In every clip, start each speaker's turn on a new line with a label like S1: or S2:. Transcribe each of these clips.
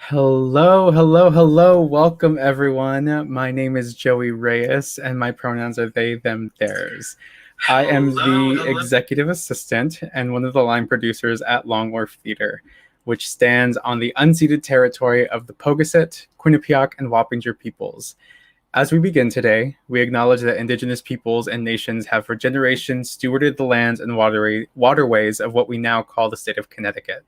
S1: Hello, hello, hello. Welcome, everyone. My name is Joey Reyes, and my pronouns are they, them, theirs. I am the executive assistant and one of the line producers at Long Wharf Theater, which stands on the unceded territory of the Poguesett, Quinnipiac, and Wappinger peoples. As we begin today, we acknowledge that Indigenous peoples and nations have for generations stewarded the lands and waterways of what we now call the state of Connecticut.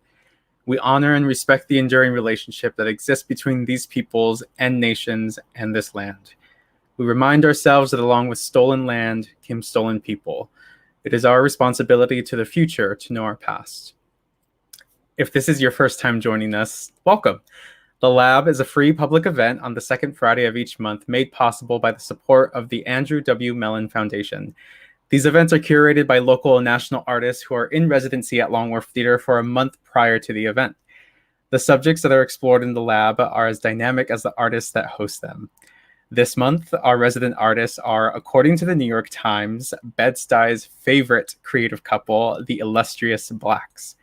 S1: We honor and respect the enduring relationship that exists between these peoples and nations and this land. We remind ourselves that along with stolen land came stolen people. It is our responsibility to the future to know our past. If this is your first time joining us, welcome. The Lab is a free public event on the second Friday of each month made possible by the support of the Andrew W. Mellon Foundation. These events are curated by local and national artists who are in residency at Long Wharf Theater for a month prior to the event. The subjects that are explored in the lab are as dynamic as the artists that host them. This month, our resident artists are, according to the New York Times, Bed-Stuy's favorite creative couple, the Illustrious Blacks.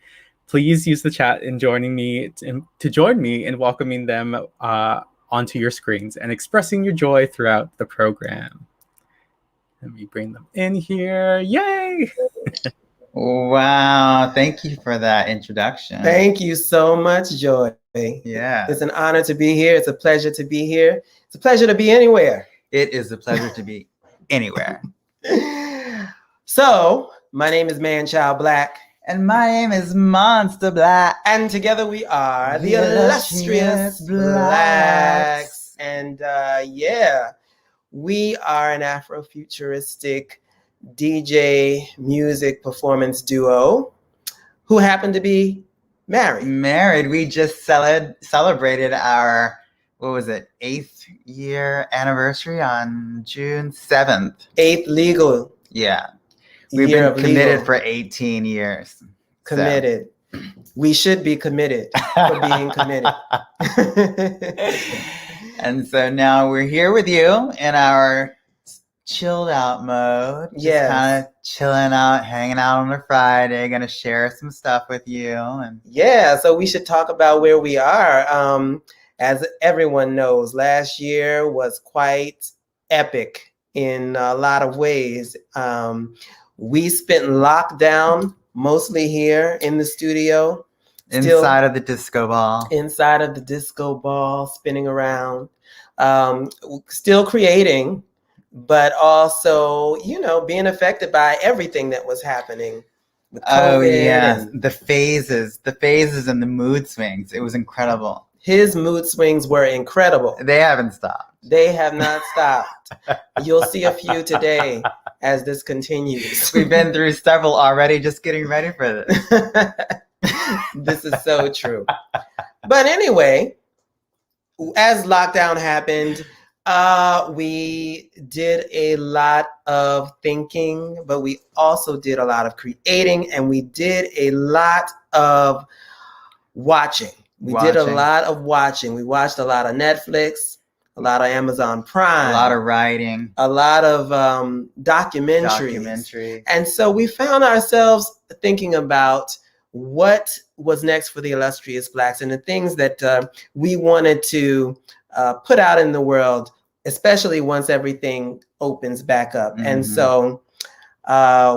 S1: Please use the chat in joining me to join me in welcoming them onto your screens and expressing your joy throughout the program. Let me bring them in here. Yay!
S2: Wow. Thank you for that introduction.
S3: Thank you so much, Joy.
S2: Yeah.
S3: It's an honor to be here. It's a pleasure to be here. It's a pleasure to be anywhere.
S2: It is a pleasure to be anywhere.
S3: So, my name is Manchildblack.
S2: And my name is Monstah Black.
S3: And together we are the Illustrious Blacks. And we are an Afrofuturistic DJ music performance duo who happen to be married.
S2: We just celebrated our, 8th year anniversary on June 7th.
S3: 8th legal.
S2: Yeah. We've been committed for 18 years.
S3: Committed. So. We should be committed for being committed.
S2: And so now we're here with you in our chilled out mode.
S3: Yeah.
S2: Kind of chilling out, hanging out on a Friday, gonna share some stuff with you. And
S3: yeah, so we should talk about where we are. As everyone knows, last year was quite epic in a lot of ways. We spent lockdown mostly here in the studio.
S2: Inside of the disco ball.
S3: Inside of the disco ball, spinning around. Still creating, but also, being affected by everything that was happening with COVID.
S2: Oh, yes. The phases and the mood swings. It was incredible.
S3: His mood swings were incredible.
S2: They haven't stopped.
S3: They have not stopped. You'll see a few today as this continues.
S2: We've been through several already, just getting ready for this.
S3: This is so true. But anyway, as lockdown happened, we did a lot of thinking, but we also did a lot of creating, and we did a lot of watching. We did a lot of watching. We watched a lot of Netflix, a lot of Amazon Prime,
S2: a lot of writing,
S3: a lot of documentaries. And so we found ourselves thinking about what was next for the Illustrious Blacks and the things that we wanted to put out in the world, especially once everything opens back up. Mm-hmm. And so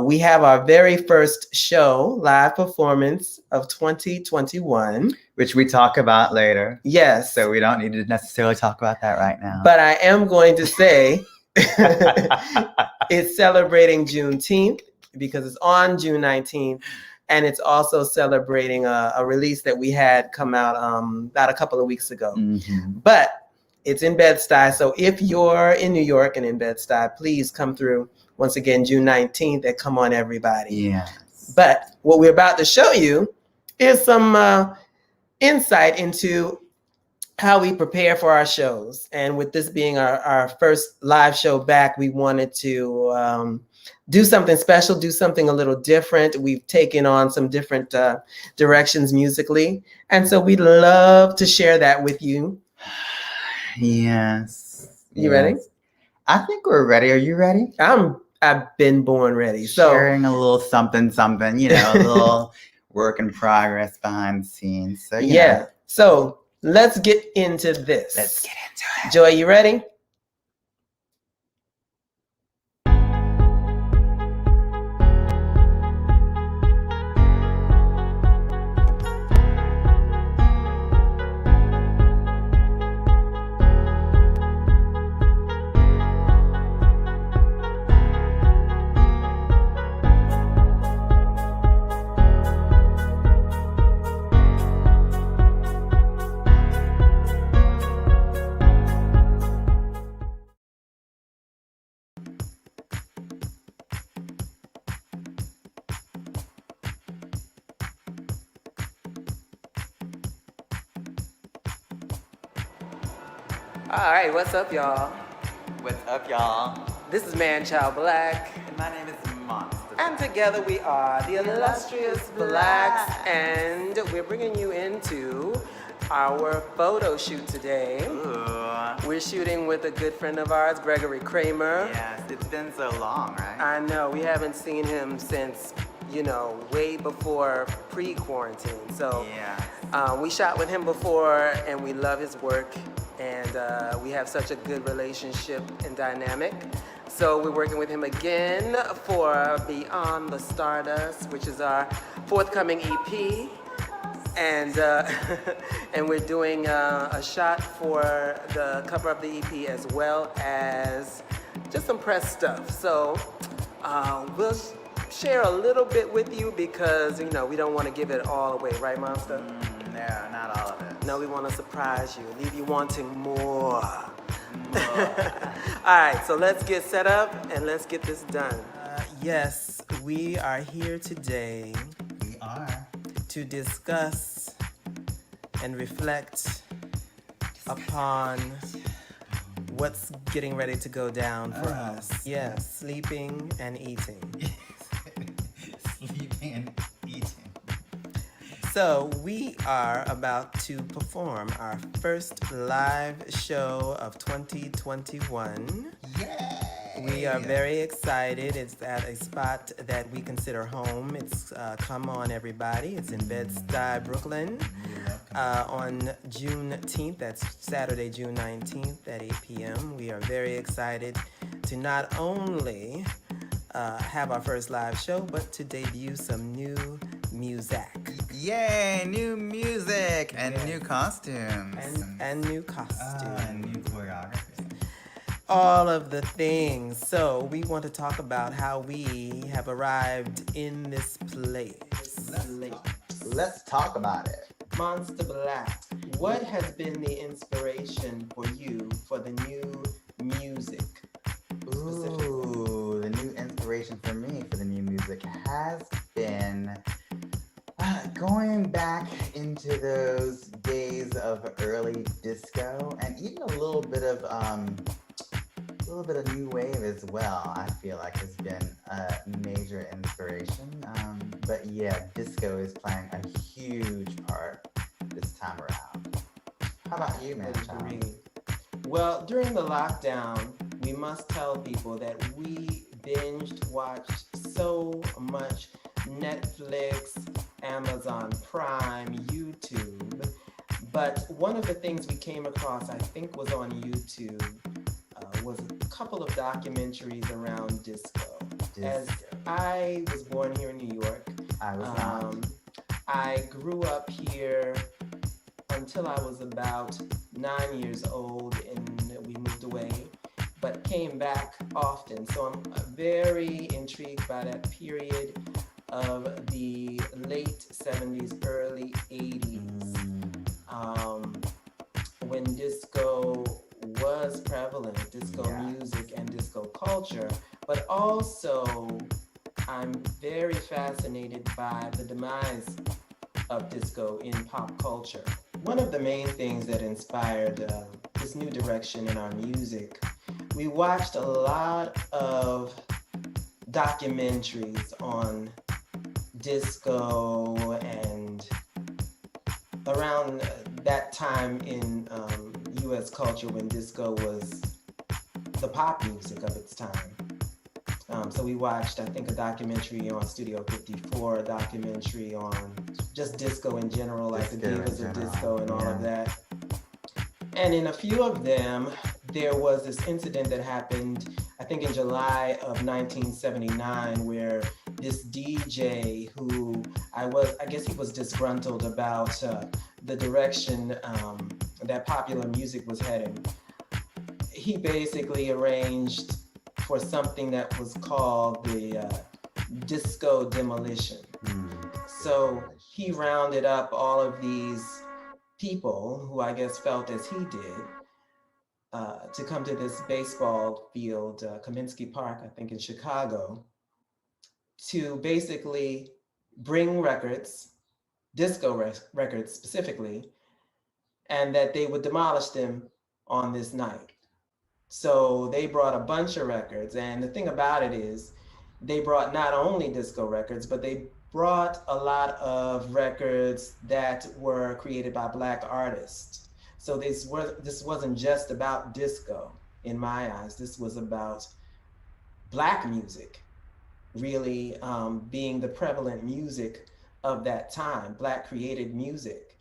S3: we have our very first show, live performance of 2021.
S2: Which we talk about later.
S3: Yes.
S2: So we don't need to necessarily talk about that right now.
S3: But I am going to say it's celebrating Juneteenth because it's on June 19th. And it's also celebrating a release that we had come out about a couple of weeks ago. Mm-hmm. But it's in Bed-Stuy. So if you're in New York and in Bed-Stuy, please come through. Once again, June 19th, and come on, everybody.
S2: Yes.
S3: But what we're about to show you is some insight into how we prepare for our shows. And with this being our first live show back, we wanted to do something special, do something a little different. We've taken on some different directions musically. And so we'd love to share that with you.
S2: Yes.
S3: You ready?
S2: I think we're ready. Are you ready?
S3: I've been born ready. So
S2: sharing a little something, a little work in progress behind the scenes. So
S3: yeah. So let's get into this.
S2: Let's get into it.
S3: Joy, you ready? All right, what's up, y'all?
S2: What's up, y'all?
S3: This is Manchildblack, Black,
S2: And my name is Monstah.
S3: and together we are the Illustrious Blacks, and we're bringing you into our photo shoot today.
S2: Ooh.
S3: We're shooting with a good friend of ours, Gregory Kramer.
S2: Yes, it's been so long, right?
S3: I know, we haven't seen him since, way before pre-quarantine. So
S2: Yeah.
S3: we shot with him before, and we love his work, and we have such a good relationship and dynamic. So we're working with him again for Beyond the Stardust, which is our forthcoming EP. And and we're doing a shot for the cover of the EP as well as just some press stuff. So we'll share a little bit with you because, we don't want to give it all away, right, Monstah?
S2: No, not all of it.
S3: No, we want to surprise you, leave you wanting more. All right, so let's get set up and let's get this done. Yes, we are here today
S2: We are.
S3: to discuss and reflect upon what's getting ready to go down for us. Yes, sleeping and eating.
S2: Sleeping and eating.
S3: So we are about to perform our first live show of 2021.
S2: Yay!
S3: We are very excited. It's at a spot that we consider home. It's Come On Everybody. It's in Bed-Stuy, Brooklyn. On Juneteenth, that's Saturday, June 19th at 8 p.m. We are very excited to not only have our first live show, but to debut some new music.
S2: Yay! New music and new costumes.
S3: And new costumes.
S2: And new choreography.
S3: All of the things. So we want to talk about how we have arrived in this place.
S2: Let's talk about it.
S3: Monstah Black, what has been the inspiration for you for the new music?
S2: Ooh, the new inspiration for me for the new music has been going back into those days of early disco and even a little bit of new wave as well. I feel like has been a major inspiration. But yeah, disco is playing a huge part this time around. How about you, man?
S3: Well, during the lockdown, we must tell people that we watched so much Netflix, Amazon Prime, YouTube. But one of the things we came across, I think was on YouTube, was a couple of documentaries around disco. As I was born here in New York,
S2: I was not.
S3: I grew up here until I was about 9 years old, and we moved away, but came back often. So I'm very intrigued by that period of the late 70s, early 80s, when disco was prevalent, disco music and disco culture, but also I'm very fascinated by the demise of disco in pop culture. One of the main things that inspired this new direction in our music, we watched a lot of documentaries on disco, and around that time in US culture when disco was the pop music of its time. So we watched, I think, a documentary on Studio 54, a documentary on just disco in general, like the divas of disco and all of that. And in a few of them, there was this incident that happened, I think in July of 1979, where this DJ who I guess he was disgruntled about the direction that popular music was heading. He basically arranged for something that was called the disco demolition. So he rounded up all of these people who I guess felt as he did to come to this baseball field, Kaminsky Park, I think in Chicago, to basically bring records, disco records specifically, and that they would demolish them on this night. So they brought a bunch of records, and the thing about it is they brought not only disco records, but they brought a lot of records that were created by Black artists. So this wasn't just about disco in my eyes. This was about Black music really being the prevalent music of that time, Black created music.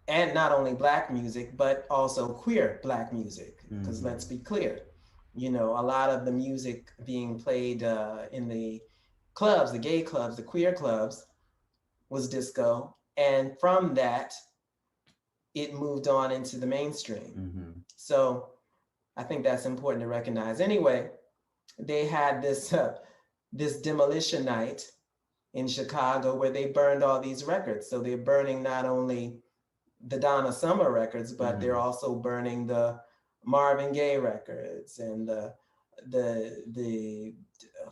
S3: And not only Black music, but also queer Black music, because let's be clear, you know, a lot of the music being played in the clubs, the gay clubs, the queer clubs, was disco. And from that, it moved on into the mainstream. So I think that's important to recognize. Anyway, they had this, this demolition night in Chicago where they burned all these records. So they're burning not only the Donna Summer records, but they're also burning the Marvin Gaye records and the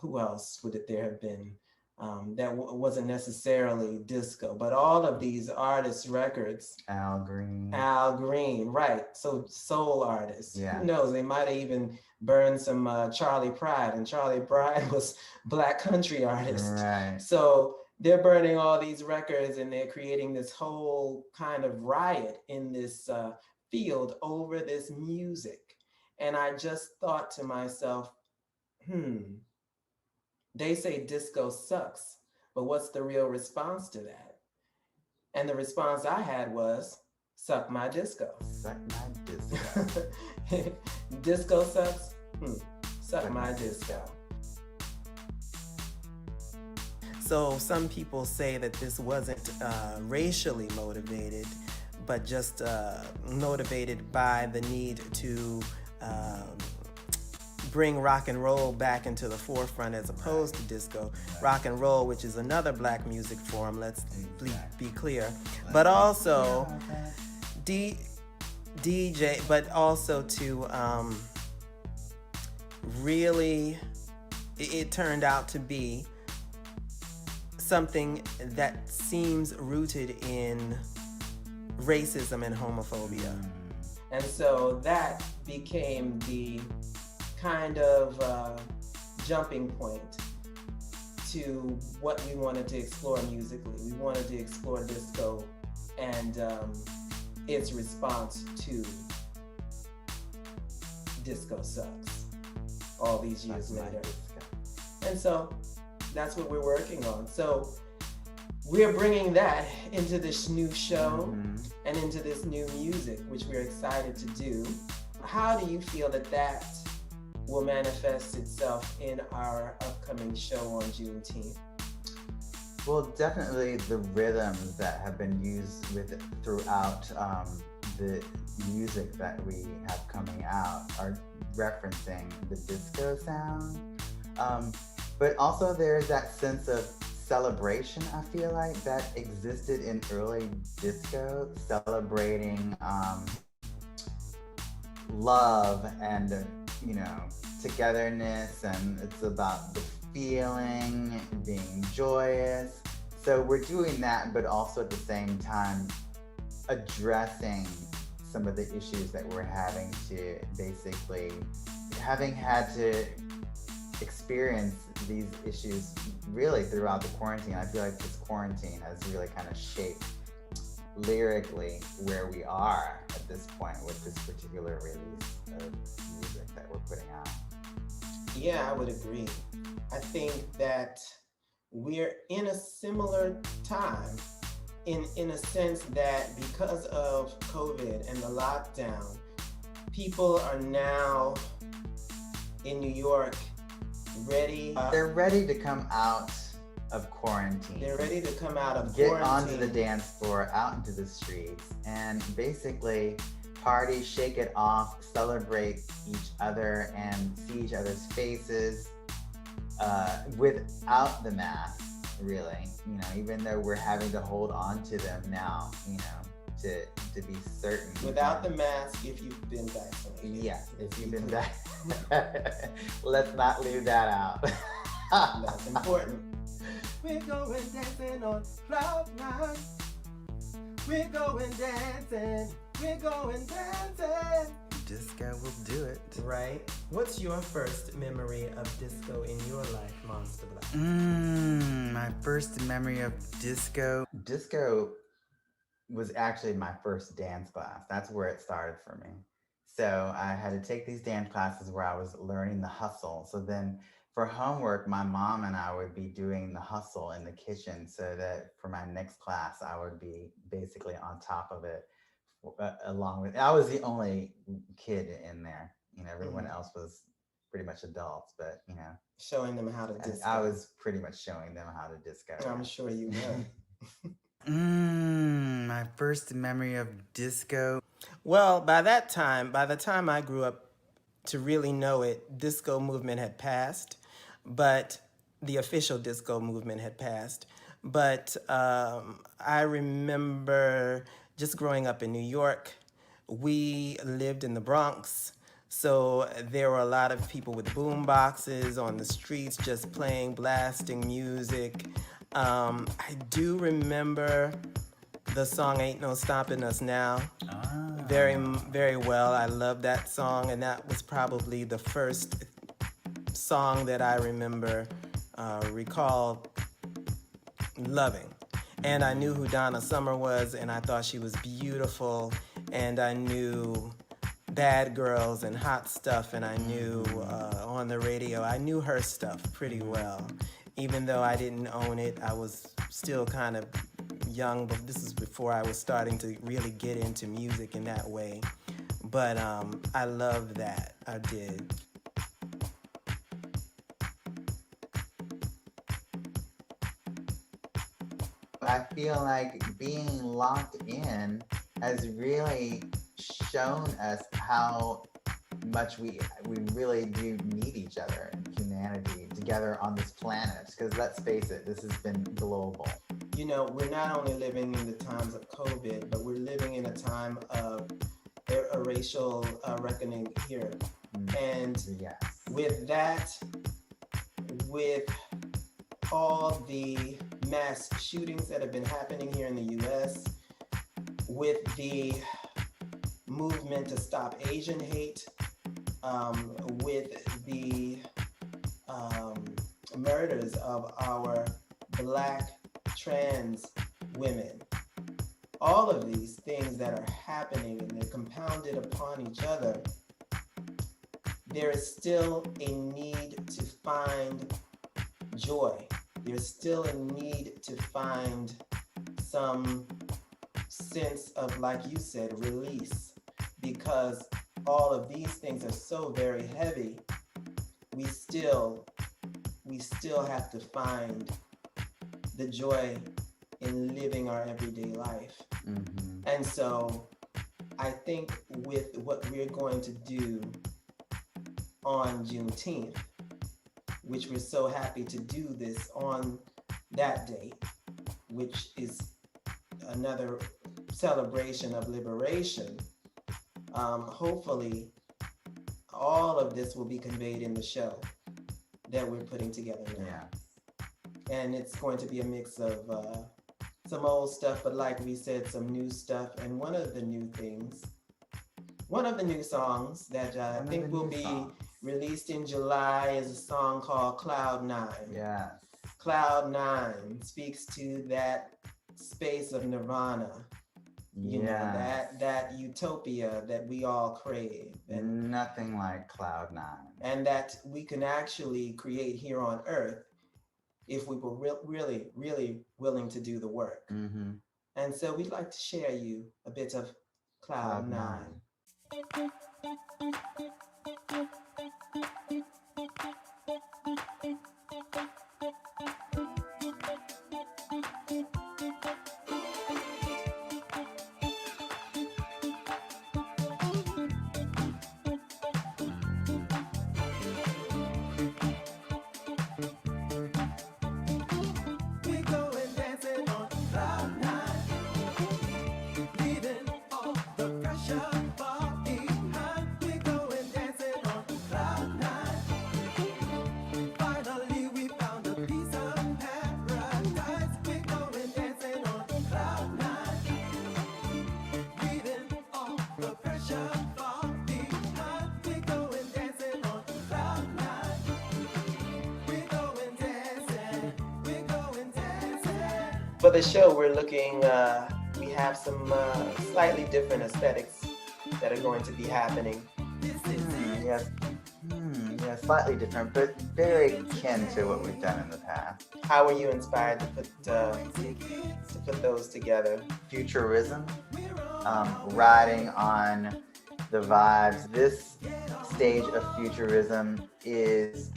S3: who else would it there have been that wasn't necessarily disco, but all of these artists' records. Al Green, right? So soul artists. Yeah. Who knows? They might have even burned some Charlie Pride, and Charlie Pride was Black country artist. Right. So they're burning all these records, and they're creating this whole kind of riot in this field over this music. And I just thought to myself, they say disco sucks, but what's the real response to that? And the response I had was, suck my disco. Suck my disco. Disco sucks? Suck my disco. So some people say that this wasn't racially motivated, but just motivated by the need to bring rock and roll back into the forefront as opposed to disco. Rock and roll, which is another Black music form, let's be clear. But also DJ, but also to really, it turned out to be something that seems rooted in racism and homophobia. And so that became the kind of jumping point to what we wanted to explore musically. We wanted to explore disco and its response to Disco Sucks all these years later. And so that's what we're working on. So we're bringing that into this new show and into this new music, which we're excited to do. How do you feel that that will manifest itself in our upcoming show on Juneteenth?
S2: Well, definitely the rhythms that have been used throughout the music that we have coming out are referencing the disco sound. But also there's that sense of celebration, I feel like, that existed in early disco, celebrating love and, you know, togetherness, and it's about the feeling, being joyous. So we're doing that, but also at the same time addressing some of the issues that we're having to basically, having had to experience these issues really throughout the quarantine. I feel like this quarantine has really kind of shaped lyrically where we are at this point with this particular release of music that we're putting out.
S3: Yeah, I would agree. I think that we're in a similar time in a sense that because of COVID and the lockdown, people are now in New York ready.
S2: They're ready to come out of quarantine.
S3: They're ready to come out of
S2: Get
S3: quarantine.
S2: onto the dance floor, out into the streets, and basically party, shake it off, celebrate each other, and see each other's faces without the mask, really. You know, even though we're having to hold on to them now, you know, to be certain.
S3: Without the mask, if you've been vaccinated.
S2: Yeah, if you've been vaccinated. Let's not leave that out.
S3: That's important. We're going dancing on cloud nine. We're going dancing. We're going dancing.
S2: Disco will do it.
S3: Right? What's your first memory of disco in your life, Monstah Black?
S2: My first memory of disco. Disco was actually my first dance class. That's where it started for me. So I had to take these dance classes where I was learning the hustle. So then for homework, my mom and I would be doing the hustle in the kitchen so that for my next class, I would be basically on top of it along with, I was the only kid in there. You know, everyone else was pretty much adults, but you know.
S3: Showing them how to disco.
S2: I was pretty much showing them how to disco.
S3: I'm sure you were.
S2: My first memory of disco.
S3: Well, by the time I grew up to really know it, disco movement had passed, but the official disco movement had passed. But I remember just growing up in New York. We lived in the Bronx, so there were a lot of people with boom boxes on the streets just playing, blasting music. I do remember the song Ain't No Stopping Us Now very, very well. I love that song, and that was probably the first song that I remember recall loving. And I knew who Donna Summer was, and I thought she was beautiful, and I knew Bad Girls and Hot Stuff, and I knew on the radio, I knew her stuff pretty well. Even though I didn't own it, I was still kind of young, but this is before I was starting to really get into music in that way. But I love that, I did.
S2: I feel like being locked in has really shown us how much we really do need each other, humanity, together on this planet. Because let's face it, this has been global.
S3: You know, we're not only living in the times of COVID, but we're living in a time of a racial reckoning here. And
S2: yes.
S3: with that, with all the mass shootings that have been happening here in the US, with the movement to stop Asian hate, with the murders of our Black trans women, all of these things that are happening and they're compounded upon each other, there is still a need to find joy. There's still a need to find some sense of, like you said, release, because all of these things are so very heavy. We still have to find the joy in living our everyday life.
S2: Mm-hmm.
S3: And so I think with what we're going to do on Juneteenth, which we're so happy to do this on that date, which is another celebration of liberation, hopefully all of this will be conveyed in the show that we're putting together now.
S2: Yeah.
S3: And it's going to be a mix of some old stuff, but like we said, some new stuff. And one of the new songs that I think will be released in July is a song called Cloud 9.
S2: Yes.
S3: Cloud 9 speaks to that space of nirvana. You know, that utopia that we all crave.
S2: And nothing like Cloud 9.
S3: And that we can actually create here on Earth if we were really, really willing to do the work.
S2: Mm-hmm.
S3: And so we'd like to share you a bit of
S2: Cloud Nine. For the show, we're looking, we have some slightly different aesthetics that are going to be happening. Yes. Yeah, slightly different, but very kin to what we've done in the past.
S3: How were you inspired to put those together?
S2: Futurism, riding on the vibes. This stage of futurism is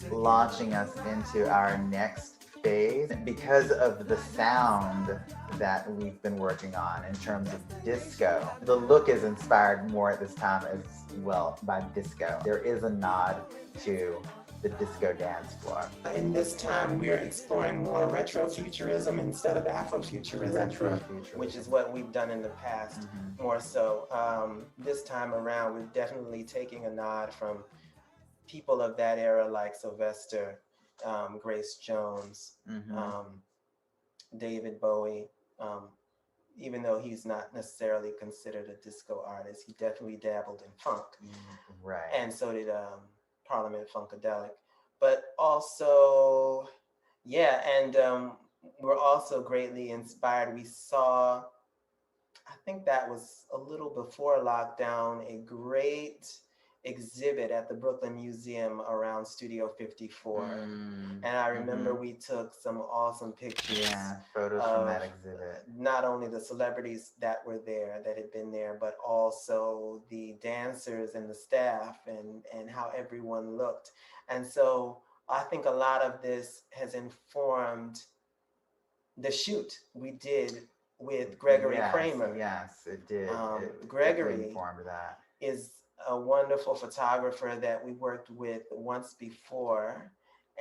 S2: launching us into our next phase because of the sound that we've been working on in terms of disco. The look is inspired more at this time as well by disco. There is a nod to the disco dance floor.
S3: In this time, we're exploring more retrofuturism instead of Afrofuturism, which is what we've done in the past more so. This time around, we're definitely taking a nod from people of that era like Sylvester, Grace Jones, David Bowie. Even though he's not necessarily considered a disco artist, he definitely dabbled in funk.
S2: Right.
S3: And so did Parliament Funkadelic. But also, yeah, and we're also greatly inspired. We saw, I think that was a little before lockdown, a great exhibit at the Brooklyn Museum around Studio 54. And I remember we took some awesome pictures.
S2: Yeah, photos from that exhibit.
S3: Not only the celebrities that were there, that had been there, but also the dancers and the staff and how everyone looked. And so I think a lot of this has informed the shoot we did with Gregory Kramer.
S2: Yes, it did.
S3: Gregory
S2: informed that.
S3: Is a wonderful photographer that we worked with once before,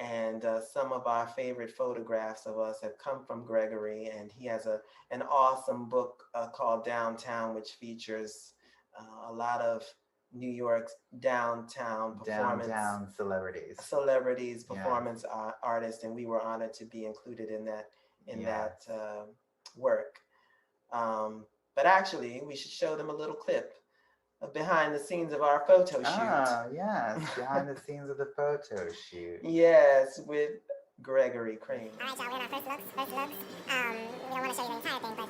S3: and some of our favorite photographs of us have come from Gregory, and he has an awesome book called Downtown, which features a lot of New York's downtown celebrities, performance artists, and we were honored to be included in that work. But actually, we should show them a little clip of behind the scenes of our photo shoot.
S2: Oh, yes, behind the scenes of the photo shoot.
S3: Yes, with Gregory Kramer.
S4: All right, y'all, we're in our first looks. We don't want to show you the entire thing, but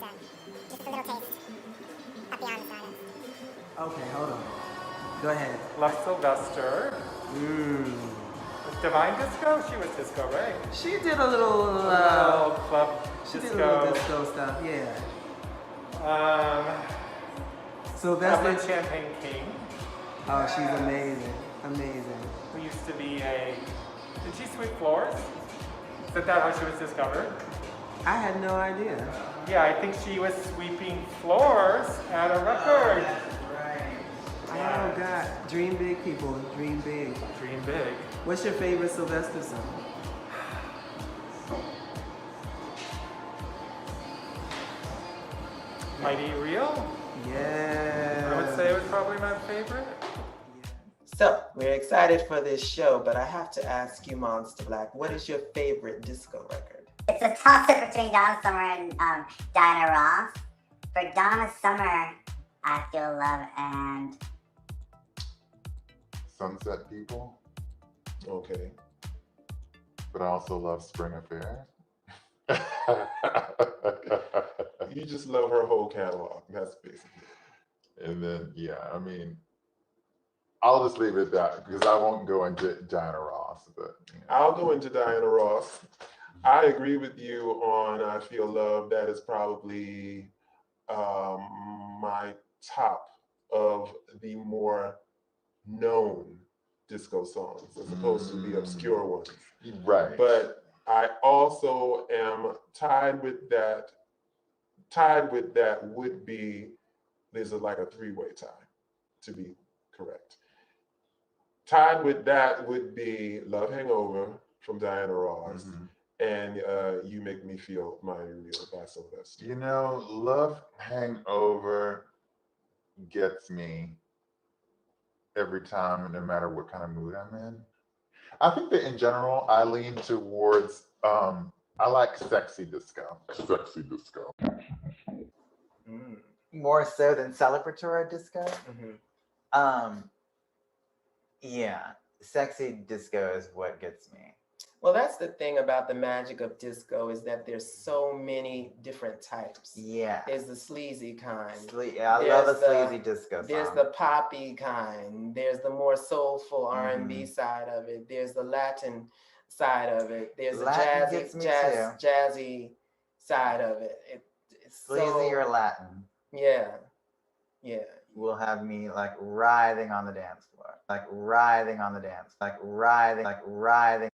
S4: just a little taste up beyond the stardust.
S5: Okay, hold on. Go ahead.
S1: Love Sylvester. Was Divine Disco? She was disco, right?
S5: She did a little,
S1: club
S5: she
S1: disco.
S5: did a little disco stuff, yeah.
S1: Evelyn Champagne King.
S5: Oh, she's amazing, amazing.
S1: Who used to be did she sweep floors? Is that how she was discovered?
S5: I had no idea.
S1: Yeah, I think she was sweeping floors at a record.
S5: Oh, God. Dream big, people. Dream big.
S1: Dream big.
S5: What's your favorite Sylvester song?
S1: Mighty Real?
S5: Yeah.
S1: I would say it was probably my favorite.
S3: So, we're excited for this show, but I have to ask you, Monstah Black, what is your favorite disco record?
S4: It's a toss-up between Donna Summer and Diana Ross. For Donna Summer, I Feel Love and
S6: Sunset People,
S3: Okay.
S6: but I also love Spring Affair.
S7: You just love her whole catalog. That's basically it.
S6: And then, I mean, I'll just leave it at that because I won't go into Diana Ross. But
S7: I'll go into Diana Ross. I agree with you on I Feel Love. That is probably my top of the more known disco songs as opposed to the obscure ones.
S6: Right.
S7: But I also am tied with that. Tied with that would be, there's like a three-way tie, to be correct. Tied with that would be Love Hangover from Diana Ross, and You Make Me Feel Mighty Real by Sylvester.
S6: You know, Love Hangover gets me every time, no matter what kind of mood I'm in. I think that in general, I lean towards, I like sexy disco. Sexy disco.
S2: More so than celebratory disco. Yeah, sexy disco is what gets me.
S3: Well, that's the thing about the magic of disco, is that there's so many different types.
S2: Yeah.
S3: There's the sleazy kind.
S2: I love a sleazy disco song.
S3: There's the poppy kind. There's the more soulful R&B side of it. There's the Latin side of it. There's the jazzy side of it. It's
S2: sleazy or Latin.
S3: Yeah.
S2: Will have me like writhing on the dance floor, like writhing on the dance, like writhing.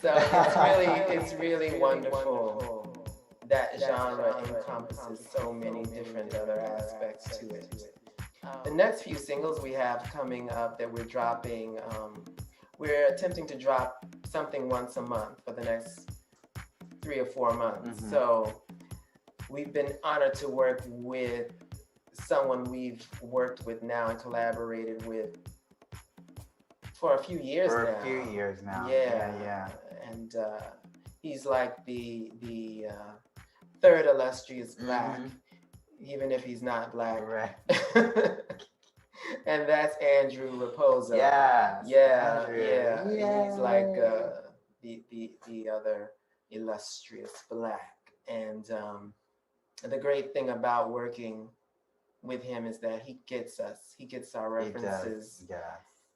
S3: So it's really wonderful. That genre encompasses so many different other aspects to it. The next few singles we have coming up that we're dropping, we're attempting to drop something once a month for the next 3 or 4 months. So we've been honored to work with someone we've worked with now and collaborated with for a few years now. Yeah. And he's like the third Illustrious Black, even if he's not Black.
S2: Right.
S3: And that's Andrew Raposa.
S2: Yeah.
S3: He's like the other Illustrious Black. And the great thing about working with him is that he gets our references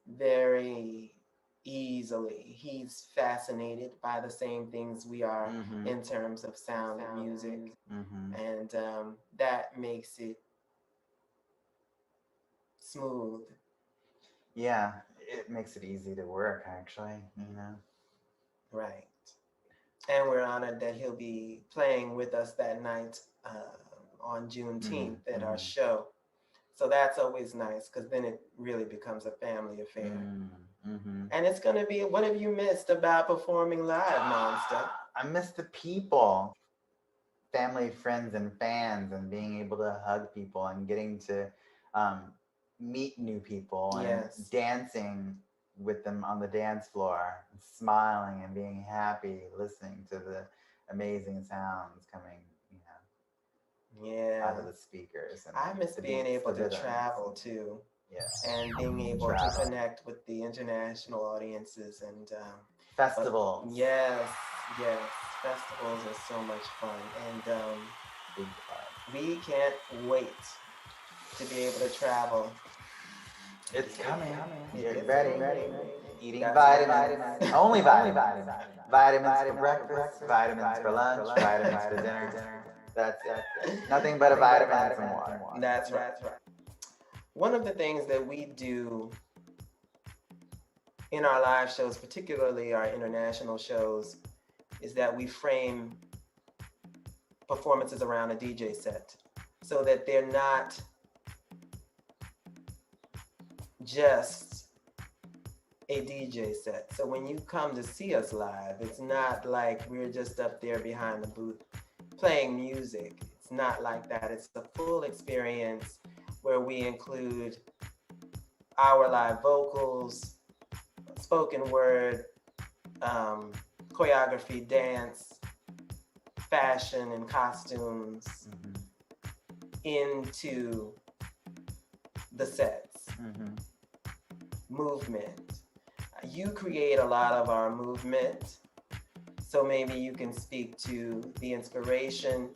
S3: very easily. He's fascinated by the same things we are in terms of sound and music. And that makes it smooth.
S2: Yeah, it makes it easy to work, actually,
S3: Right. And we're honored that he'll be playing with us that night on Juneteenth at our show. So that's always nice, because then it really becomes a family affair. And it's going to be, what have you missed about performing live, Monstah?
S2: I miss the people, family, friends, and fans, and being able to hug people and getting to meet new people and dancing with them on the dance floor, and smiling and being happy, listening to the amazing sounds coming, out of the speakers. And
S3: I miss being able to travel too. And being able to connect with the international audiences and
S2: festivals.
S3: Yes. Festivals are so much fun, and we can't wait to be able to travel.
S2: It's coming. Get ready. Eating vitamins. Only vitamins. Vitamins for breakfast, vitamins for lunch, vitamins for dinner. That's it. Nothing but a vitamin and some water.
S3: That's right. One of the things that we do in our live shows, particularly our international shows, is that we frame performances around a DJ set so that they're not just a DJ set. So when you come to see us live, it's not like we're just up there behind the booth playing music. It's not like that. It's the full experience where we include our live vocals, spoken word, choreography, dance, fashion, and costumes into the sets. Movement. You create a lot of our movement, so maybe you can speak to the inspiration,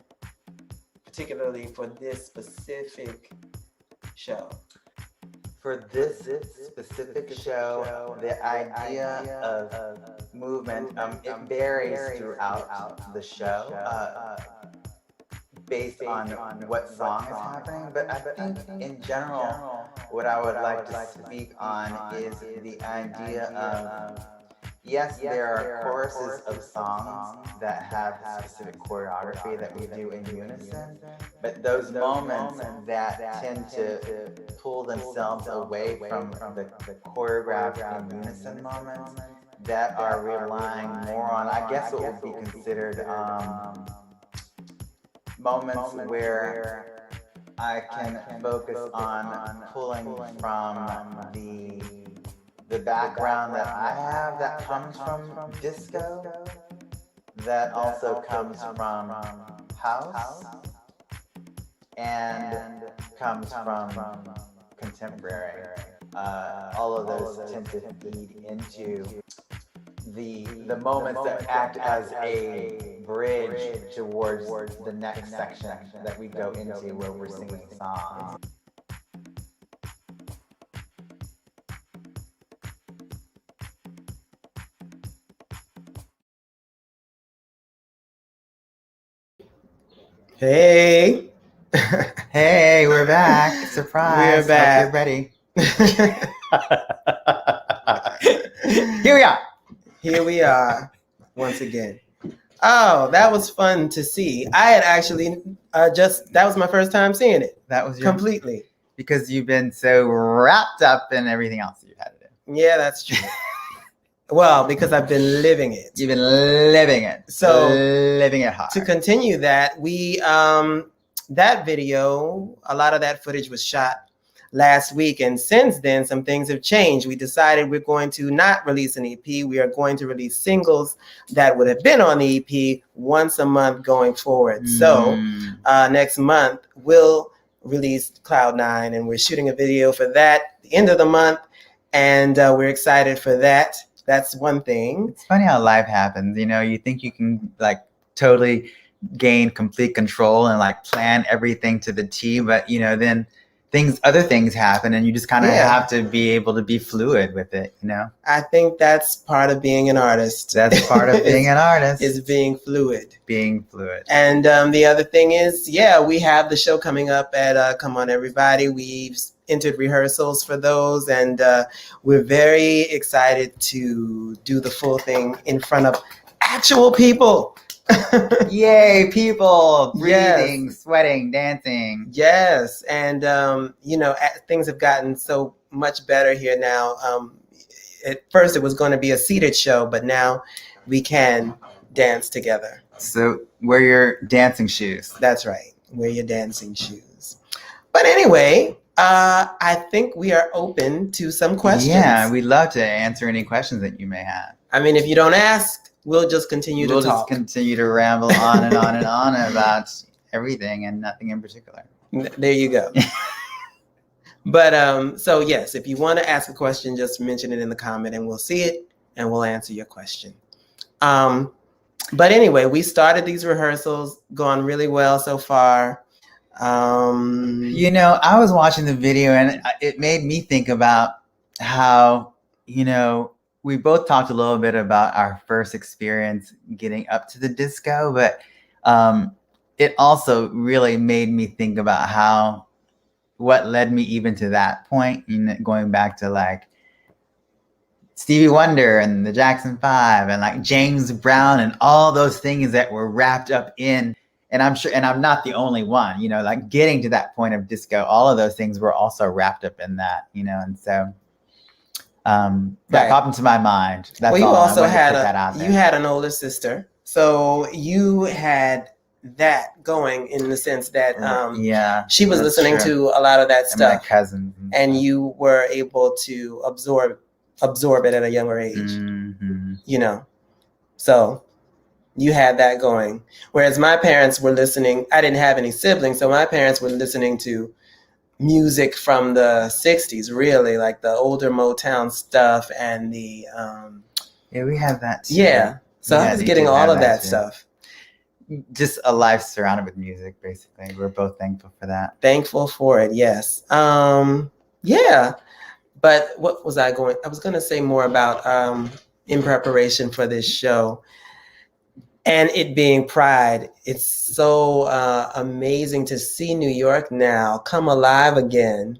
S3: particularly for this specific show.
S2: for this specific show, the idea of movement, it varies throughout the show based on what song is happening. But I think in general, what I would like to speak on is the idea of, yes, there are choruses of songs that have specific choreography that we do in unison, but those moments that tend to pull themselves away from the choreographed in unison moments that are relying more on, I guess, what would be considered moments where I can focus on pulling from the background that I have that comes from disco, that also comes from house, and comes from contemporary. All of those tend to feed into the moments that act as a bridge towards the next section that we go into where we're singing songs.
S3: Hey.
S2: Hey, we're back. Surprise.
S3: We're back.
S2: Hope you're ready. Here we are.
S3: Here we are once again. Oh, that was fun to see. I had actually that was my first time seeing it.
S2: That was your
S3: Completely.
S2: Because you've been so wrapped up in everything else that you've had to do.
S3: Yeah, that's true. Well, because I've been living it.
S2: You've been living it.
S3: So
S2: living it hard.
S3: to continue that, we that video, a lot of that footage was shot last week, and since then some things have changed. We decided we're going to not release an EP. We are going to release singles that would have been on the EP once a month going forward. So next month we'll release Cloud 9, and we're shooting a video for that at the end of the month, and we're excited for that. That's one thing.
S2: It's funny how life happens. You know, you think you can like totally gain complete control and like plan everything to the T, but you know, then other things happen, and you just kind of have to be able to be fluid with it, you know?
S3: I think that's part of being an artist.
S2: That's part of being an artist.
S3: Is being fluid.
S2: Being fluid.
S3: And the other thing is, we have the show coming up at Come On Everybody. We've entered rehearsals for those, and we're very excited to do the full thing in front of actual people.
S2: Yay, people breathing, sweating, dancing.
S3: Yes, and things have gotten so much better here now. At first it was going to be a seated show, but now we can dance together.
S2: So wear your dancing shoes.
S3: That's right, wear your dancing shoes. But anyway, I think we are open to some questions.
S2: Yeah, we'd love to answer any questions that you may have.
S3: I mean, if you don't ask, we'll just continue to talk.
S2: We'll just continue to ramble on and on and on about everything and nothing in particular.
S3: There you go. But so yes, if you want to ask a question, just mention it in the comment and we'll see it and we'll answer your question. But anyway, we started these rehearsals, going really well so far.
S2: You know, I was watching the video and it made me think about how, you know, we both talked a little bit about our first experience getting up to the disco, but it also really made me think about what led me even to that point, you know, going back to like Stevie Wonder and the Jackson 5 and like James Brown and all those things that were wrapped up in. And I'm sure, and I'm not the only one, you know, like getting to that point of disco, all of those things were also wrapped up in that, you know, and so that popped into my mind. That's
S3: well, you
S2: all.
S3: also had
S2: you
S3: had an older sister, so you had that going in the sense that she was listening to a lot of that stuff.
S2: My cousins,
S3: and you were able to absorb it at a younger age.
S2: Mm-hmm.
S3: You know, so you had that going. Whereas my parents were listening. I didn't have any siblings, so my parents were listening to music from the 60s, really, like the older Motown stuff and the
S2: we have that too.
S3: Yeah, so I was getting all of that stuff.
S2: Just a life surrounded with music, basically. We're both thankful for that.
S3: Thankful for it, yes. Yeah. But what was I going? I was going to say more about in preparation for this show and it being Pride. It's so amazing to see New York now come alive again.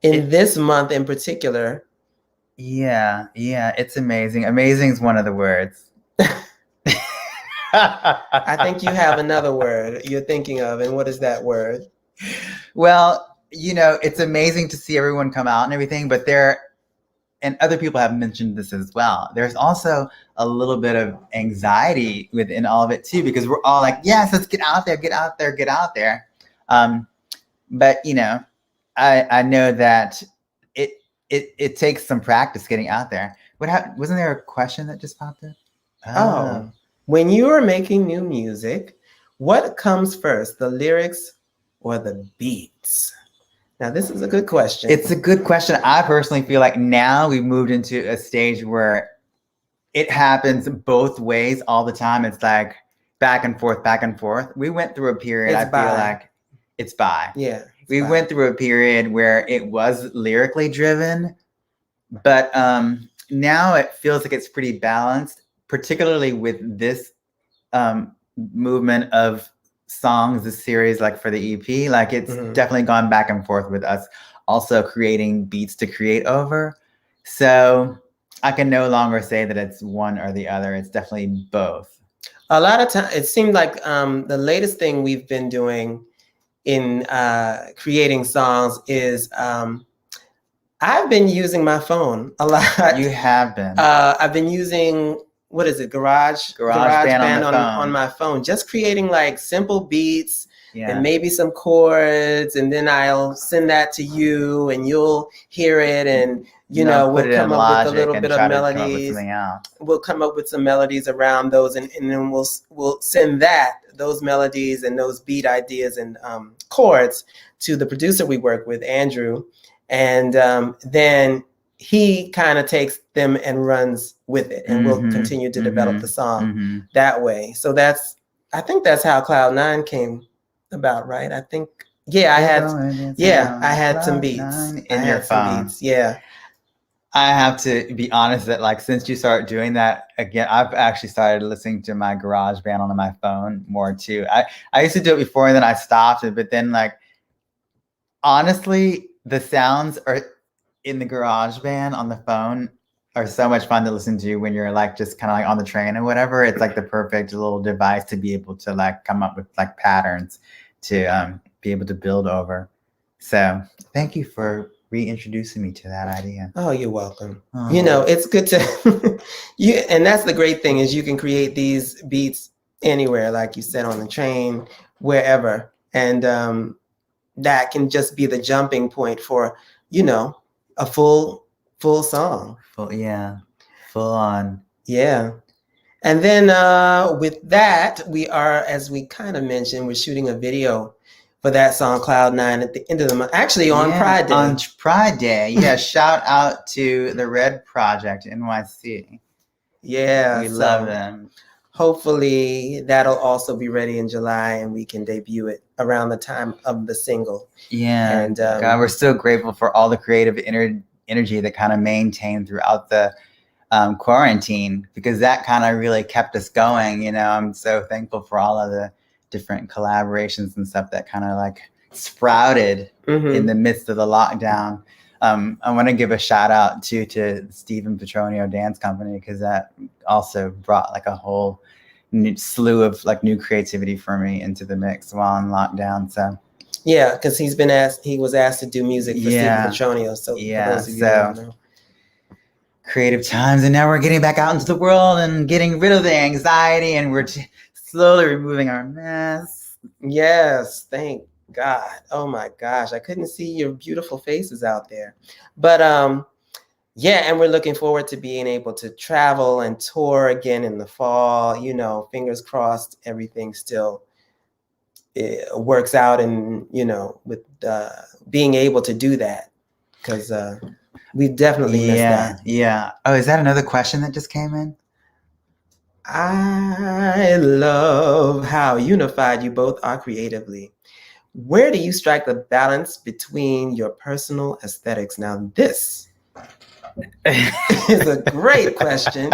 S3: In this month in particular.
S2: Yeah, it's amazing. Amazing is one of the words.
S3: I think you have another word you're thinking of, and what is that word?
S2: Well, it's amazing to see everyone come out and everything, but and other people have mentioned this as well, there's also a little bit of anxiety within all of it too, because we're all like, yes, let's get out there. But I know that it takes some practice getting out there. Wasn't there a question that just popped in?
S3: Oh, when you are making new music, what comes first, the lyrics or the beats? Now, this is a good question.
S2: It's a good question. I personally feel like now we've moved into a stage where it happens both ways all the time. It's like back and forth. We went through a period, feel like it's bi.
S3: Yeah.
S2: We went through a period where it was lyrically driven, but now it feels like it's pretty balanced, particularly with this movement of songs, this series, like for the EP, like it's definitely gone back and forth with us also creating beats to create over. So I can no longer say that it's one or the other. It's definitely both.
S3: A lot of time, it seemed like the latest thing we've been doing in creating songs is I've been using my phone a lot.
S2: You have been.
S3: I've been using, what is it, GarageBand on my phone, just creating like simple beats and maybe some chords, and then I'll send that to you and you'll hear it, and we'll come up with a little bit of melodies. We'll come up with some melodies around those, and then we'll send those melodies and those beat ideas and chords to the producer we work with, Andrew, and then he kind of takes them and runs with it, and we'll continue to develop the song that way. So I think that's how Cloud 9 came about, right? I think, I had some beats
S2: in your phone.
S3: Yeah.
S2: I have to be honest that like since you started doing that again, I've actually started listening to my GarageBand on my phone more too. I used to do it before and then I stopped it, but then like honestly, the sounds are in the GarageBand on the phone are so much fun to listen to when you're like just kind of like on the train or whatever. It's like the perfect little device to be able to like come up with like patterns to be able to build over. So thank you for reintroducing me to that idea.
S3: Oh, you're welcome. It's good to and that's the great thing is you can create these beats anywhere, like you said, on the train, wherever, and that can just be the jumping point for a full song.
S2: Full on.
S3: Yeah. And then with that, we are, as we kind of mentioned, we're shooting a video for that song Cloud 9 at the end of the month. Actually, on Pride Day.
S2: On Pride Day. Yeah, shout out to the Red Project NYC.
S3: Yeah.
S2: We love them.
S3: Hopefully that'll also be ready in July and we can debut it around the time of the single.
S2: Yeah. And God, we're so grateful for all the creative energy that kind of maintained throughout the quarantine, because that kind of really kept us going. I'm so thankful for all of the different collaborations and stuff that kind of like sprouted in the midst of the lockdown. I want to give a shout out to Stephen Petronio Dance Company, because that also brought like a whole new slew of like new creativity for me into the mix while in lockdown. So
S3: yeah, because he was asked to do music for Stephen Petronio. So for those of you who don't know.
S2: Creative times, and now we're getting back out into the world and getting rid of the anxiety, and we're slowly removing our masks.
S3: Yes, thank God. Oh my gosh, I couldn't see your beautiful faces out there. But and we're looking forward to being able to travel and tour again in the fall. Fingers crossed everything still works out, and with being able to do that, because we definitely missed that.
S2: Yeah. Oh, is that another question that just came in?
S3: I love how unified you both are creatively. Where do you strike the balance between your personal aesthetics? Now, this is a great question.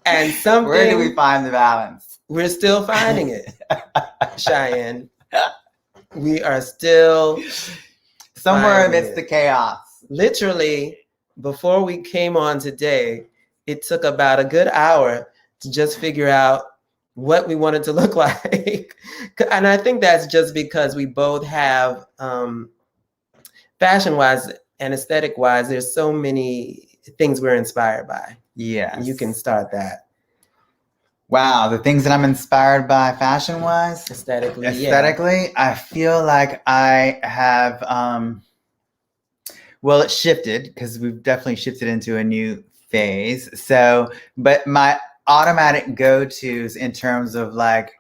S3: And something
S2: Where do we find the balance?
S3: we're still finding it, Cheyenne. We are still
S2: Somewhere
S3: finding
S2: amidst
S3: it.
S2: the chaos.
S3: Literally, before we came on today, it took about a good hour to just figure out what we wanted to look like. And I think that's just because we both have, fashion-wise and aesthetic-wise, there's so many things we're inspired by.
S2: Yes.
S3: You can start that.
S2: Wow, the things that I'm inspired by fashion-wise,
S3: Aesthetically,
S2: aesthetically, I feel like I have, well, it shifted because we've definitely shifted into a new phase. So, but my automatic go-tos in terms of like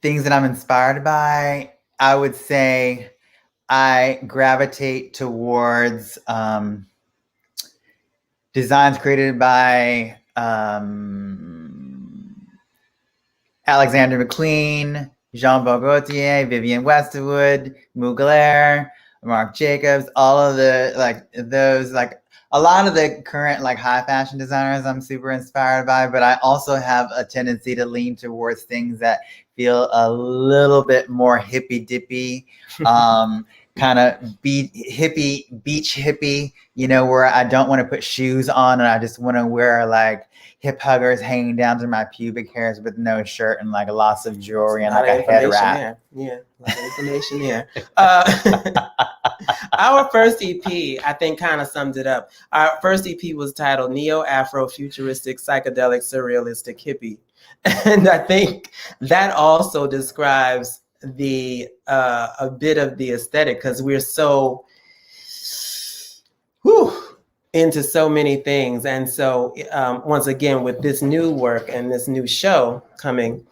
S2: things that I'm inspired by, I would say I gravitate towards designs created by Alexander McQueen, Jean-Paul Gaultier, Vivienne Westwood, Mugler, Marc Jacobs, all of the those a lot of the current high fashion designers I'm super inspired by, but I also have a tendency to lean towards things that feel a little bit more hippy dippy, kind of beach hippie, where I don't want to put shoes on and I just want to wear hip huggers hanging down to my pubic hairs with no shirt and lots of jewelry and a head wrap.
S3: Yeah, a lot of information here. Our first EP, I think, kind of summed it up. Our first EP was titled Neo-Afro-Futuristic Psychedelic Surrealistic Hippie. And I think that also describes the a bit of the aesthetic, because we're so into so many things. And so once again, with this new work and this new show coming,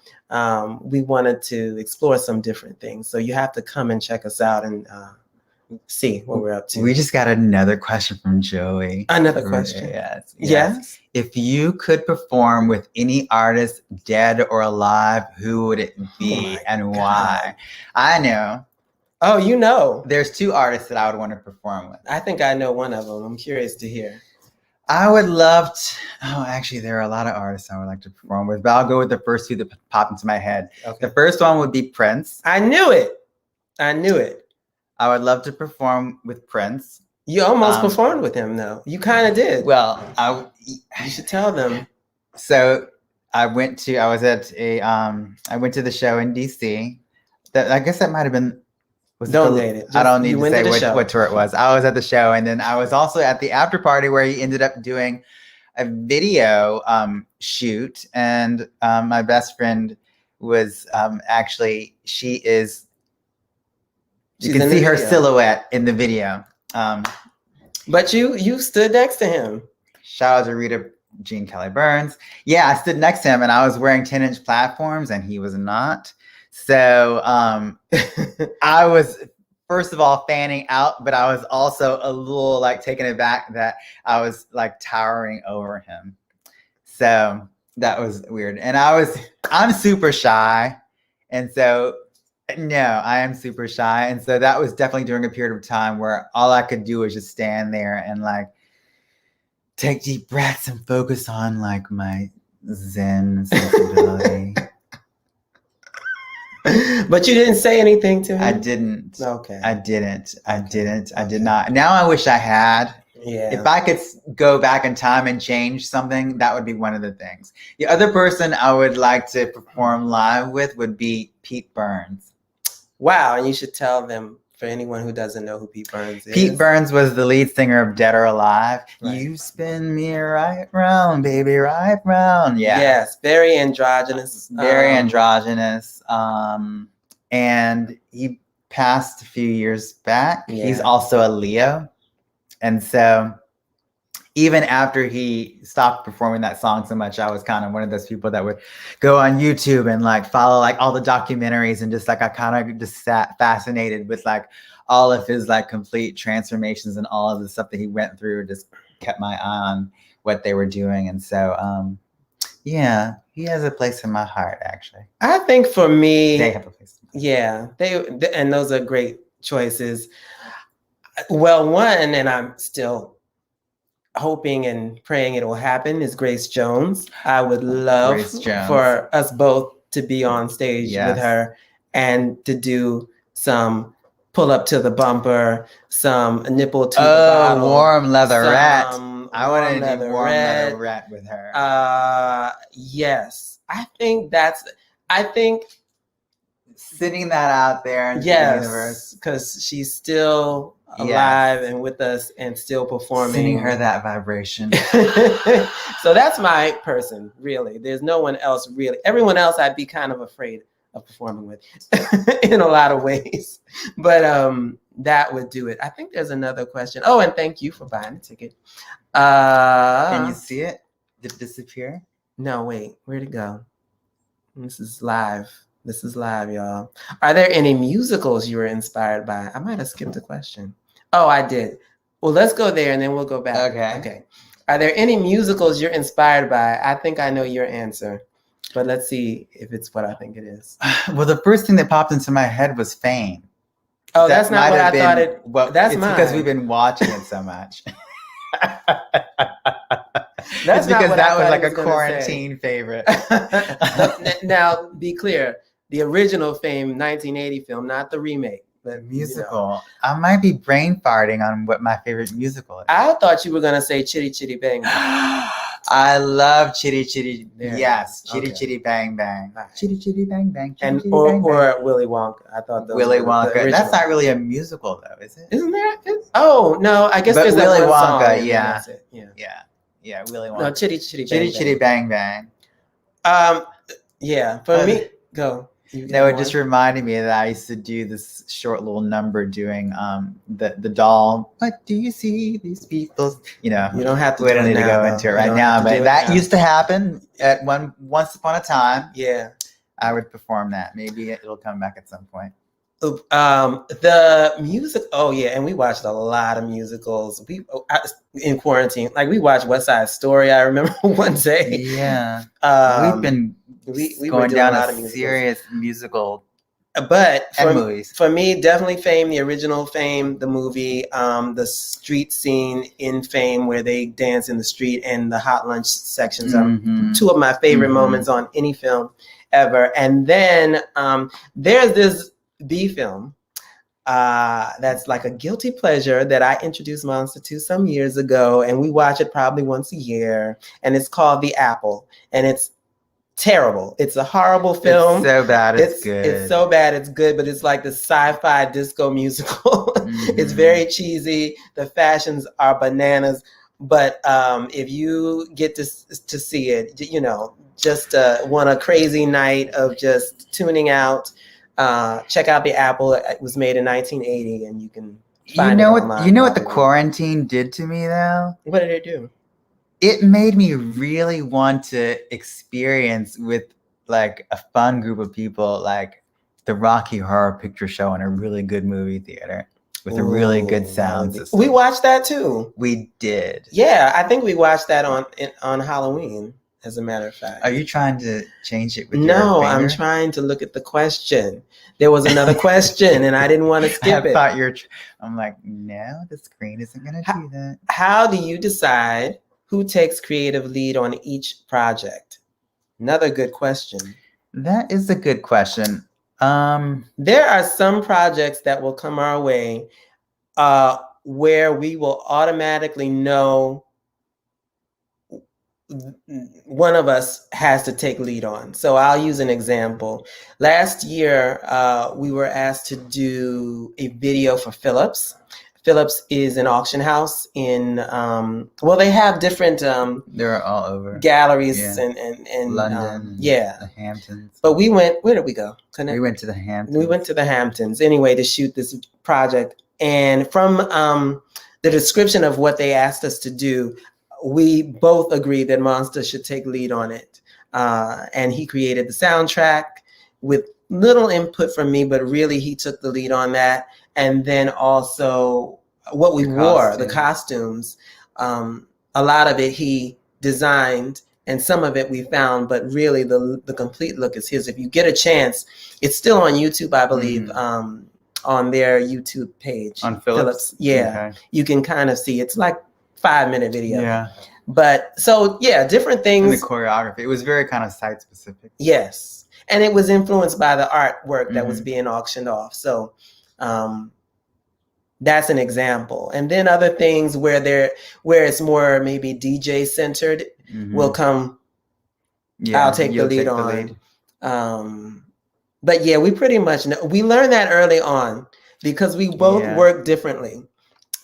S3: we wanted to explore some different things. So you have to come and check us out and see what we're up to.
S2: We just got another question from Joey.
S3: Another question.
S2: Yes. If you could perform with any artist, dead or alive, who would it be and why? I know.
S3: Oh, you know.
S2: There's two artists that I would want to perform with.
S3: I think I know one of them. I'm curious to hear.
S2: I would love to. Oh, actually, there are a lot of artists I would like to perform with, but I'll go with the first two that pop into my head. Okay. The first one would be Prince.
S3: I knew it.
S2: I would love to perform with Prince.
S3: You almost performed with him, though. You kind of did.
S2: Well,
S3: you should tell them.
S2: So I went to the show in DC. I guess that might have been.
S3: Don't date it.
S2: I don't need to say what tour it was. I was at the show, and then I was also at the after party where he ended up doing a video shoot, and my best friend was actually you can see her silhouette in the video.
S3: But you stood next to him.
S2: Shout out to Rita Jean Kelly Burns. Yeah, I stood next to him, and I was wearing 10-inch platforms, and he was not. So I was, first of all, fanning out, but I was also a little taken aback that I was towering over him. So that was weird. And I'm super shy. And so, no, I am super shy. And so that was definitely during a period of time where all I could do was just stand there and take deep breaths and focus on my Zen sensibility.
S3: But you didn't say anything to him?
S2: I didn't.
S3: Okay.
S2: I did not. Now I wish I had.
S3: Yeah.
S2: If I could go back in time and change something, that would be one of the things. The other person I would like to perform live with would be Pete Burns.
S3: Wow. And you should tell them, for anyone who doesn't know who Pete Burns is.
S2: Pete Burns was the lead singer of Dead or Alive.
S3: Right.
S2: You spin me right round, baby, right round. Yeah.
S3: Yes. Very androgynous.
S2: Very androgynous. And he passed a few years back. Yeah. He's also a Leo. And so even after he stopped performing that song so much, I was kind of one of those people that would go on YouTube and follow all the documentaries and just I kind of just sat fascinated with all of his complete transformations and all of the stuff that he went through. Just kept my eye on what they were doing. And so Yeah, he has a place in my heart, actually.
S3: I think for me,
S2: They have a place in my heart.
S3: yeah, and those are great choices. Well, one, and I'm still hoping and praying it will happen, is Grace Jones. I would love
S2: Grace Jones.
S3: for us both to be on stage with
S2: Yes.
S3: her and to do some pull up to the bumper, some nipple to the bottle.
S2: Warm leatherette.
S3: some
S2: I want to do warm
S3: leatherette.
S2: leatherette with her.
S3: Yes, I think
S2: Sitting that out there into the universe.
S3: yes, because she's still
S2: Yes.
S3: alive and with us and still performing.
S2: Sending her that vibration.
S3: So that's my person, really. There's no one else really. Everyone else I'd be kind of afraid of performing with in a lot of ways. But that would do it. I think there's another question. Oh, and thank you for buying the ticket.
S2: Can you see it? Did it disappear?
S3: No, wait, where'd it go? This is live. This is live, y'all. Are there any musicals you were inspired by? I might have skipped a question. Oh, I did. Well, let's go there and then we'll go back. Okay. Are there any musicals you're inspired by? I think I know your answer, but let's see if it's what I think it is.
S2: Well, the first thing that popped into my head was Fame.
S3: Oh, that's not what I thought it.
S2: Well,
S3: that's
S2: it's
S3: mine.
S2: because we've been watching it so much.
S3: That's
S2: it's because
S3: not what
S2: that
S3: I
S2: was like a
S3: gonna
S2: quarantine favorite.
S3: Now, be clear. The original Fame 1980 film, not the remake. But,
S2: Musical.
S3: You know.
S2: I might be brain farting on what my favorite musical is.
S3: I thought you were going to say Chitty Chitty Bang.
S2: I love Chitty Chitty.
S3: There.
S2: Yes, Chitty
S3: Okay.
S2: Chitty Bang Bang.
S3: Right.
S2: Chitty Chitty Bang Bang. Chitty,
S3: And
S2: chitty,
S3: or,
S2: bang,
S3: or
S2: bang.
S3: Willy Wonka. I thought those
S2: Willy
S3: were the
S2: Wonka.
S3: original.
S2: That's not really a musical, though, is it?
S3: Isn't there? Oh no, I guess
S2: But
S3: there's
S2: Willy
S3: that one
S2: Wonka,
S3: song, and then
S2: yeah.
S3: that's it.
S2: Yeah, Willy Wonka.
S3: No, Chitty Chitty Bang.
S2: Chitty Chitty Bang Bang.
S3: Yeah. For me, go.
S2: No, it just reminded me that I used to do this short little number doing the doll. What do you see these people? You know,
S3: You don't have to.
S2: we
S3: do
S2: don't
S3: it
S2: need to
S3: now,
S2: go
S3: though.
S2: into it
S3: You
S2: right
S3: don't
S2: now,
S3: have to do
S2: but
S3: it
S2: that
S3: now.
S2: used to happen at once upon a time.
S3: Yeah.
S2: I would perform that. Maybe it'll come back at some point.
S3: The music. Oh yeah, and we watched a lot of musicals. In quarantine, like we watched West Side Story. I remember one day.
S2: Yeah, we've been
S3: we were
S2: going
S3: doing
S2: down
S3: a lot
S2: a
S3: of musicals.
S2: serious musical
S3: But
S2: and movies.
S3: for me, definitely Fame, the original Fame, the movie, the street scene in Fame where they dance in the street and the hot lunch sections are two of my favorite moments on any film ever. And then there's this B film that's like a guilty pleasure that I introduced Monstah to some years ago, and we watch it probably once a year, and it's called The Apple, and it's terrible. It's a horrible film.
S2: It's so bad it's good.
S3: It's so bad it's good, but it's like the sci-fi disco musical. It's very cheesy. The fashions are bananas. But if you get to see it, you know, just want a crazy night of just tuning out, check out The Apple. It was made in 1980, and you can find it online.
S2: You know what the quarantine did to me, though?
S3: What did it do?
S2: It made me really want to experience with like a fun group of people, like the Rocky Horror Picture Show in a really good movie theater with a really good sound system.
S3: We watched that too.
S2: We did.
S3: Yeah, I think we watched that on Halloween, as a matter of fact.
S2: Are you trying to change it with your
S3: No,
S2: finger?
S3: I'm trying to look at the question. There was another question, and I didn't want to skip
S2: I
S3: it.
S2: thought I'm like, no, the screen isn't going to do that.
S3: How do you decide who takes creative lead on each project? Another good question.
S2: That is a good question.
S3: There are some projects that will come our way where we will automatically know one of us has to take lead on. So I'll use an example. Last year, we were asked to do a video for Philips. Philips is an auction house in, they have different
S2: They're all over.
S3: galleries
S2: Yeah.
S3: and
S2: London,
S3: the
S2: Hamptons.
S3: But we went, where did we go?
S2: We went to the Hamptons.
S3: We went to the Hamptons anyway to shoot this project. And from the description of what they asked us to do, we both agreed that Monstah should take lead on it. And he created the soundtrack with little input from me, but really he took the lead on that. And then also what we wore, the costumes, a lot of it he designed and some of it we found, but really the complete look is his. If you get a chance, it's still on YouTube, I believe, on their YouTube page.
S2: On Phillips?
S3: Yeah.
S2: Okay.
S3: You can kind of see, it's like 5-minute video.
S2: Yeah.
S3: But so, yeah, different
S2: And the
S3: things.
S2: choreography, it was very kind of site specific.
S3: Yes. And it was influenced by the artwork that was being auctioned off. So that's an example. And then other things where it's more maybe DJ centered will come. I'll take the lead on. But yeah, we pretty much know. We learned that early on because we both work differently.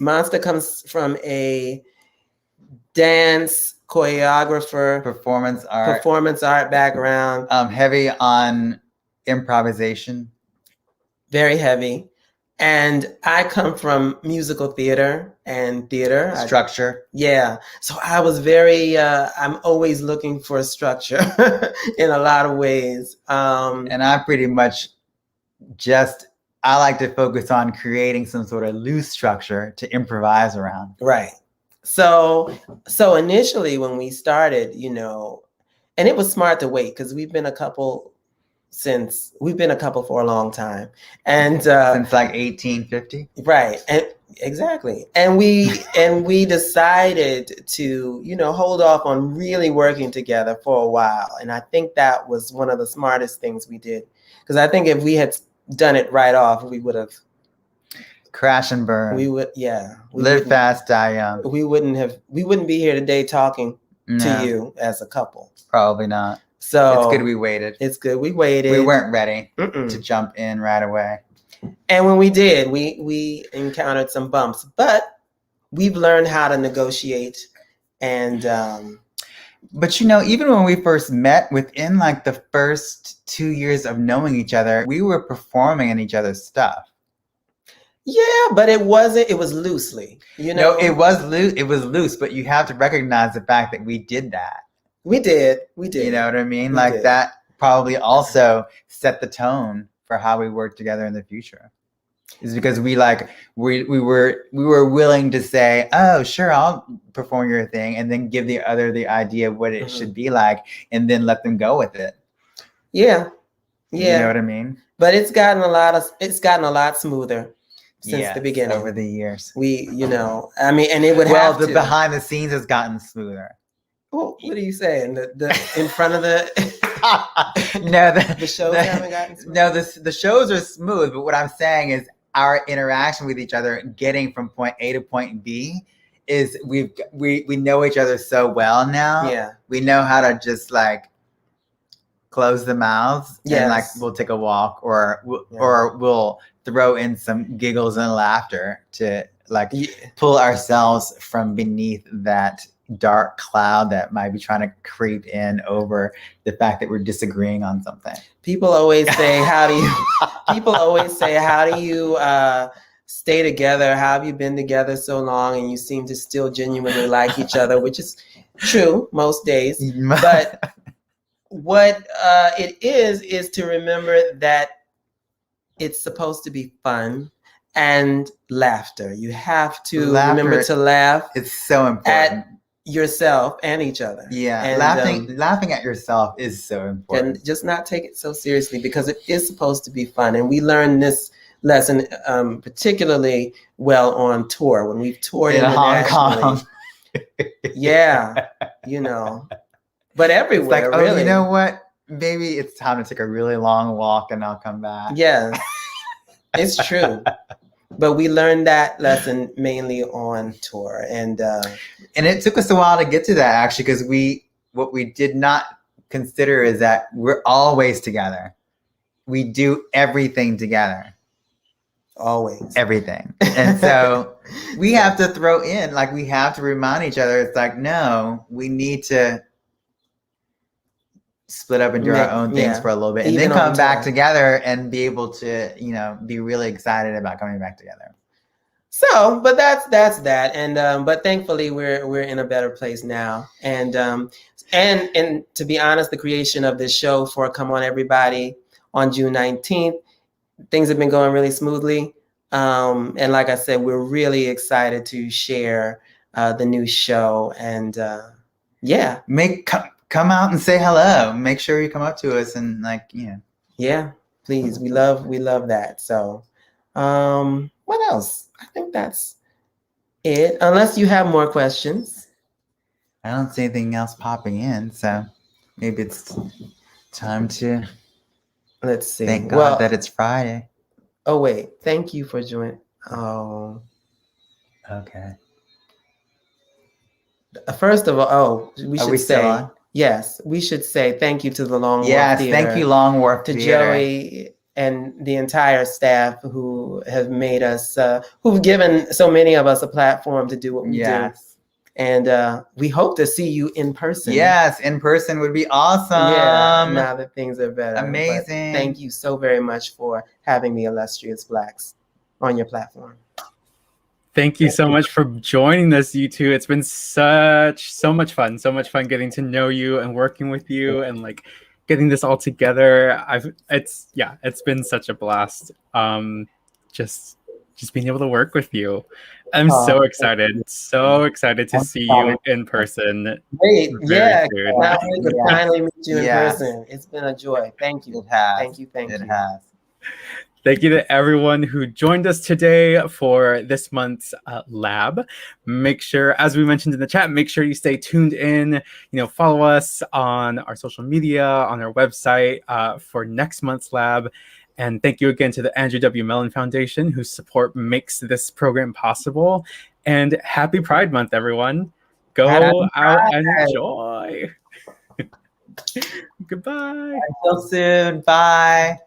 S3: Monstah comes from a dance choreographer, performance art background.
S2: Heavy on improvisation.
S3: Very heavy. And I come from musical theater and theater.
S2: Structure.
S3: So I was very, I'm always looking for structure in a lot of ways.
S2: And I pretty much I like to focus on creating some sort of loose structure to improvise around.
S3: Right. So initially when we started, and it was smart to wait because we've been a couple for a long time. And
S2: since like 1850.
S3: Right. And exactly. And we decided to, hold off on really working together for a while. And I think that was one of the smartest things we did. Because I think if we had done it right off, we would have
S2: crash and burn.
S3: We would,
S2: live fast, die young.
S3: We wouldn't be here today talking to you as a couple.
S2: Probably not.
S3: So
S2: it's good we waited.
S3: We
S2: weren't ready to jump in right away.
S3: And when we did, we encountered some bumps, but we've learned how to negotiate. And
S2: but even when we first met, within like the first 2 years of knowing each other, we were performing in each other's stuff.
S3: Yeah, but it was loosely,
S2: No, it was loose, but you have to recognize the fact that we did that.
S3: We did.
S2: You know what I mean? That probably also set the tone for how we work together in the future. Is because we were willing to say, oh, sure, I'll perform your thing, and then give the other the idea of what it should be like, and then let them go with it.
S3: Yeah.
S2: You know what I mean?
S3: But it's gotten a lot smoother since the beginning.
S2: Over the years.
S3: And it would have to.
S2: The behind the scenes has gotten smoother.
S3: Oh, what are you saying? The in front of the
S2: no,
S3: the shows haven't gotten smooth?
S2: No, the shows are smooth, but what I'm saying is our interaction with each other, getting from point A to point B, is we know each other so well now.
S3: Yeah.
S2: We know how to just close the mouths and we'll take a walk or we'll throw in some giggles and laughter to pull ourselves from beneath that dark cloud that might be trying to creep in over the fact that we're disagreeing on something.
S3: People always say, how do you stay together? How have you been together so long and you seem to still genuinely like each other, which is true most days. But what it is to remember that it's supposed to be fun and laughter. You have to remember to laugh.
S2: It's so important.
S3: At yourself and each other.
S2: Yeah,
S3: and,
S2: laughing at yourself is so important.
S3: And just not take it so seriously because it is supposed to be fun. And we learned this lesson particularly well on tour when we've toured
S2: in Hong Kong.
S3: Yeah, but everywhere.
S2: It's
S3: really.
S2: You know what? Maybe it's time to take a really long walk and I'll come back.
S3: Yeah, it's true. But we learned that lesson mainly on tour, and
S2: it took us a while to get to that actually, because what we did not consider is that we're always together. We do everything together,
S3: always
S2: everything, and so we have to throw in we have to remind each other. It's no, we need to split up and do our own things for a little bit, and then come back together and be able to, be really excited about coming back together.
S3: So, but that's that, and but thankfully we're in a better place now, and to be honest, the creation of this show for Come On Everybody on June 19th, things have been going really smoothly, and like I said, we're really excited to share the new show, and
S2: come out and say hello. Make sure you come up to us and
S3: Yeah, please. We love that. So, what else? I think that's it. Unless you have more questions.
S2: I don't see anything else popping in, so maybe it's time to
S3: Let's see.
S2: thank God that it's Friday.
S3: Oh wait, thank you for joining. Oh,
S2: Okay.
S3: first of all, we
S2: Are
S3: should
S2: we still
S3: say
S2: on?
S3: yes. We should say thank you to the Long Wharf
S2: Yes,
S3: Theater,
S2: thank you, Long Wharf
S3: to
S2: Theater.
S3: Joey and the entire staff who have made us, who've given so many of us a platform to do what we do.
S2: Yes.
S3: And we hope to see you in person.
S2: Yes, in person would be awesome.
S3: Yeah, now that things are better. But
S2: Amazing.
S3: thank you so very much for having the Illustrious Blacks on your platform.
S1: Thank you so much for joining us, you two. It's been so much fun getting to know you and working with you and like getting this all together. It's been such a blast. Just being able to work with you. I'm so excited to see you in person.
S3: Great,
S1: very soon.
S3: Now we can finally meet you in
S2: Yes.
S3: person. It's been a joy. Thank you.
S2: It has.
S3: Thank you.
S2: It has.
S1: Thank you to everyone who joined us today for this month's lab. Make sure, as we mentioned in the chat, make sure you stay tuned in. Follow us on our social media, on our website for next month's lab. And thank you again to the Andrew W. Mellon Foundation, whose support makes this program possible. And happy Pride Month, everyone. Go out and enjoy. Goodbye.
S2: Until soon. Bye.